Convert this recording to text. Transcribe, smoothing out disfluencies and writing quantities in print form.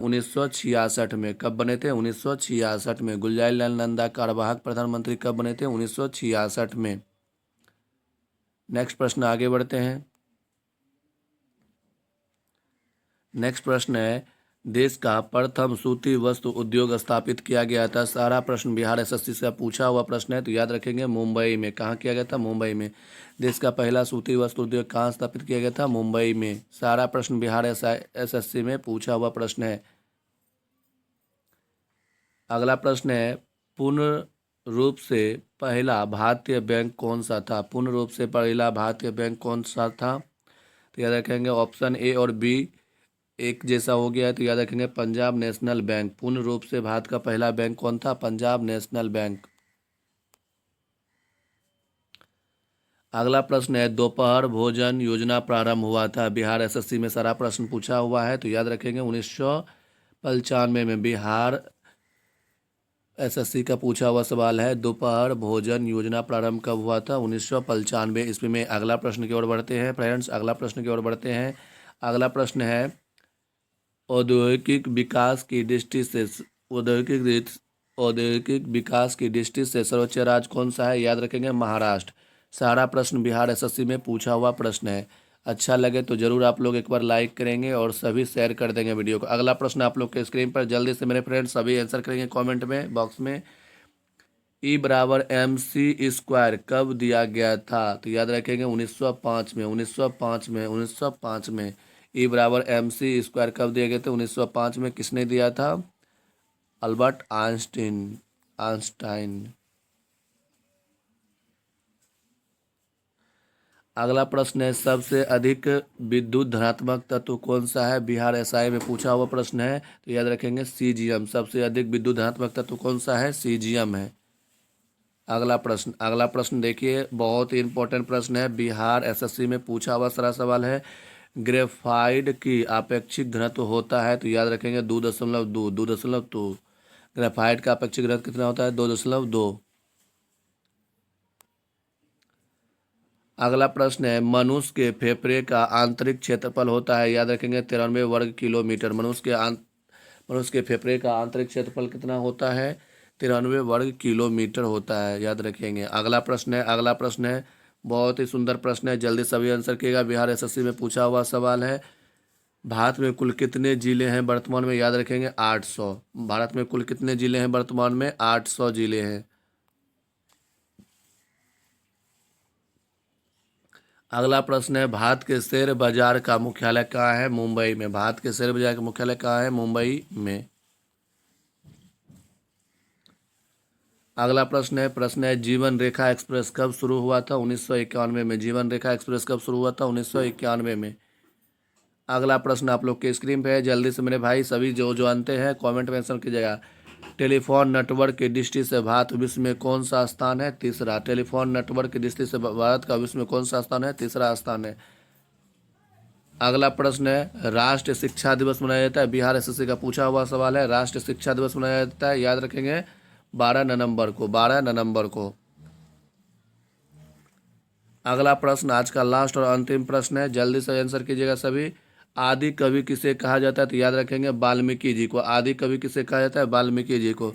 1966 में। कब बने थे? 1966 में। गुलज़ारीलाल नंदा कार्यवाहक प्रधानमंत्री कब बने थे? 1966 में। नेक्स्ट प्रश्न आगे बढ़ते हैं। नेक्स्ट प्रश्न है, देश का प्रथम सूती वस्त्र उद्योग स्थापित किया गया था। सारा प्रश्न बिहार एसएससी से पूछा हुआ प्रश्न है, तो याद रखेंगे मुंबई में। कहाँ किया गया था? मुंबई में। देश का पहला सूती वस्त्र उद्योग कहाँ स्थापित किया गया था? मुंबई में। सारा प्रश्न बिहार एसएससी में पूछा हुआ प्रश्न है। अगला प्रश्न है, पूर्ण रूप से पहला भारतीय बैंक कौन सा था? पूर्ण रूप से पहला भारतीय बैंक कौन सा था? तो याद रखेंगे ऑप्शन ए और बी एक जैसा हो गया है, तो याद रखेंगे पंजाब नेशनल बैंक। पूर्ण रूप से भारत का पहला बैंक कौन था? Punjab national bank. अगला प्रश्न है, दोपहर भोजन योजना प्रारंभ हुआ था। बिहार एसएससी में सारा प्रश्न पूछा हुआ है, तो याद रखेंगे 1995 में। बिहार एसएससी का पूछा हुआ सवाल है, दोपहर भोजन योजना प्रारंभ कब हुआ था? 1995 ईस्वी में। अगला प्रश्न की ओर बढ़ते हैं फ्रेंड्स, अगला प्रश्न की ओर बढ़ते हैं। अगला प्रश्न है, औद्योगिक विकास की दृष्टि से औद्योगिक विकास की दृष्टि से सर्वोच्च राज्य कौन सा है? याद रखेंगे महाराष्ट्र। सारा प्रश्न बिहार एसएससी में पूछा हुआ प्रश्न है। अच्छा लगे तो जरूर आप लोग एक बार लाइक करेंगे और सभी शेयर कर देंगे वीडियो को। अगला प्रश्न आप लोग के स्क्रीन पर जल्दी से मेरे फ्रेंड्स सभी आंसर करेंगे कमेंट में बॉक्स में। E बराबर mc² कब दिया गया था? तो याद रखेंगे 1905 में। 1905 में E बराबर mc² कब दिया गया था? 1905 में। किसने दिया था? Albert Einstein. अगला प्रश्न है, सबसे अधिक विद्युत धनात्मक तत्व कौन सा है? बिहार एसआई में पूछा हुआ प्रश्न है, तो याद रखेंगे सीजियम। सबसे अधिक विद्युत धनात्मक तत्व कौन सा है? सीजियम है। अगला प्रश्न देखिए, बहुत ही इंपॉर्टेंट प्रश्न है, बिहार एसएससी में पूछा हुआ सारा सवाल है। ग्रेफाइट की आपेक्षिक घनत्व होता है, तो याद रखेंगे 2.2। ग्रेफाइट का आपेक्षिक घनत्व कितना होता है? 2.2। अगला प्रश्न है, मनुष्य के फेफड़े का आंतरिक क्षेत्रफल होता है, याद रखेंगे 93 वर्ग किलोमीटर। मनुष्य के फेफड़े का आंतरिक क्षेत्रफल कितना होता है? 93 वर्ग किलोमीटर होता है, याद रखेंगे। अगला प्रश्न है, बहुत ही सुंदर प्रश्न है, जल्दी सभी आंसर किएगा। बिहार एसएससी में पूछा हुआ सवाल है, भारत में कुल कितने जिले हैं वर्तमान में? याद रखेंगे 800। भारत में कुल कितने जिले हैं वर्तमान में? 800 जिले हैं। अगला प्रश्न है, भारत के शेयर बाजार का मुख्यालय कहाँ है? मुंबई में। भारत के शेयर बाजार का मुख्यालय कहाँ है? मुंबई में। अगला प्रश्न है, जीवन रेखा एक्सप्रेस कब शुरू हुआ था? 1991 में। जीवन रेखा एक्सप्रेस कब शुरू हुआ था? 1991 में। अगला प्रश्न आप लोग के स्क्रीन पे है, जल्दी से मेरे भाई सभी जो जानते हैं कमेंट में आंसर कीजिएगा। टेलीफोन नेटवर्क की दृष्टि से भारत विश्व में कौन सा स्थान है? तीसरा। टेलीफोन नेटवर्क की दृष्टि से भारत का विश्व में कौन सा स्थान है? तीसरा स्थान है। अगला प्रश्न है, राष्ट्रीय शिक्षा दिवस मनाया जाता है। बिहार एसएससी का पूछा हुआ सवाल है, राष्ट्रीय शिक्षा दिवस मनाया जाता है, याद रखेंगे 12 नवंबर को। 12 नवंबर को। अगला प्रश्न आज का लास्ट और अंतिम प्रश्न है, जल्दी से आंसर कीजिएगा सभी। आदि कवि किसे कहा जाता है? तो याद रखेंगे वाल्मीकि जी को। आदि कवि किसे कहा जाता है? वाल्मीकि जी को।